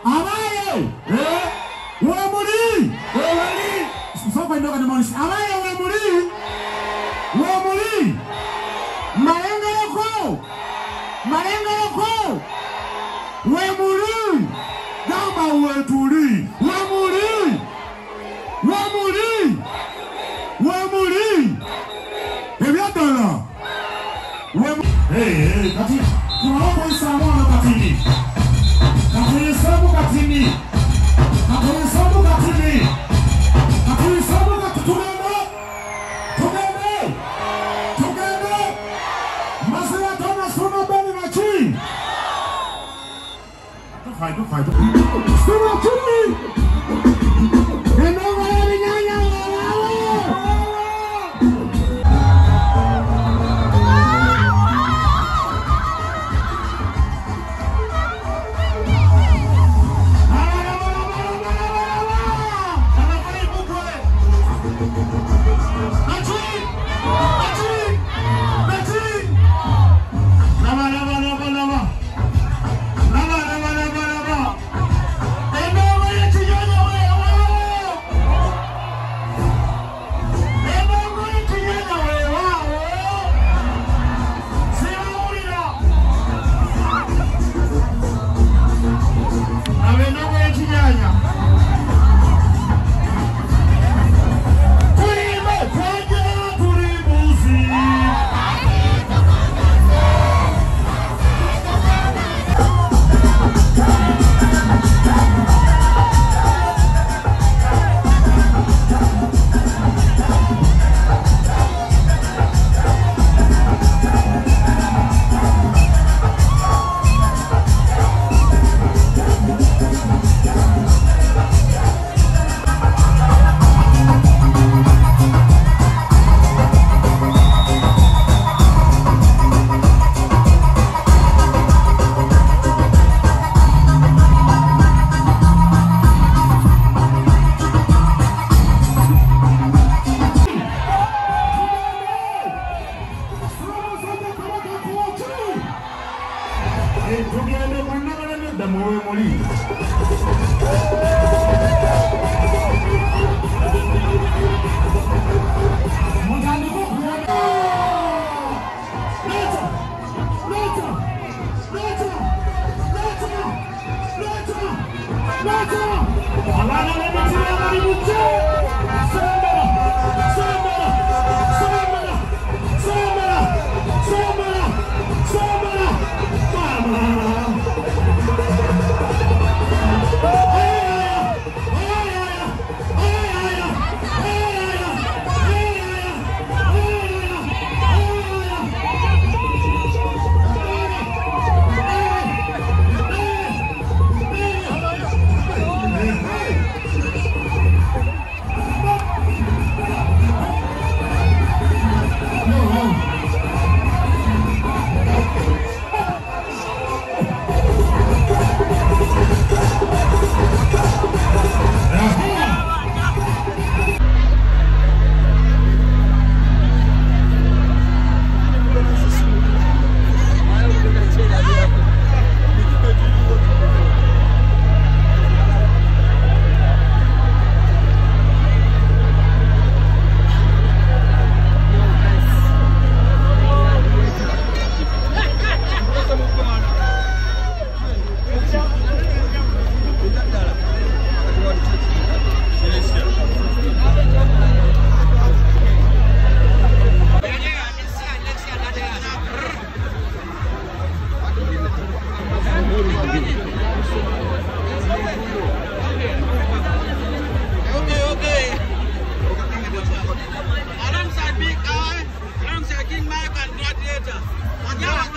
Abaye. Wamuri. Soko ndoka ni mwanisi. Abaye wamuri. Wamuri. Malenga yako. Malenga yako. Wamuri. Gamba weturi. Wamuri. Wamuri. Wamuri. Ebiadala. Hey, kati. Tunaomba isamu katini. Katini sabu katini. Katini sabu katini. Katini sabu katini. Tugende. Masaya tona suna beni machi. Tufai. Suna chini. Enonga ya minyanya.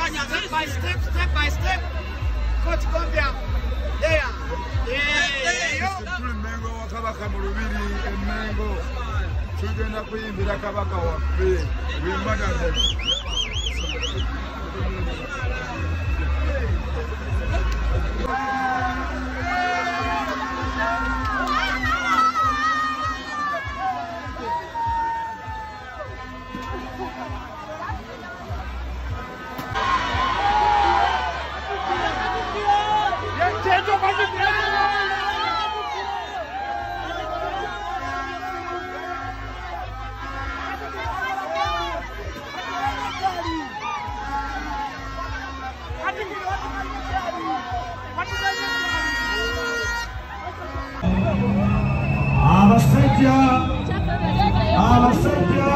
Step by step. Coach Gambia. There. Mengo wakabaka mulubiri emengo. Tugenda kuyimbira kabaka waffe. Wimbadde. Change up on the abasajja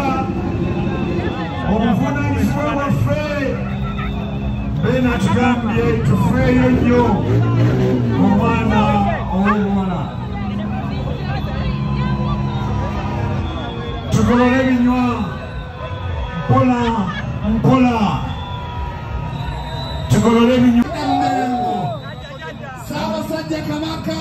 obuvunaanyizibwa bwaffe beena tugambye tufeeyo nnyo omwana ow'obuwala tugolole ebinywa mpola mpola tugolole ebinywa Ssaabasajja Kabaka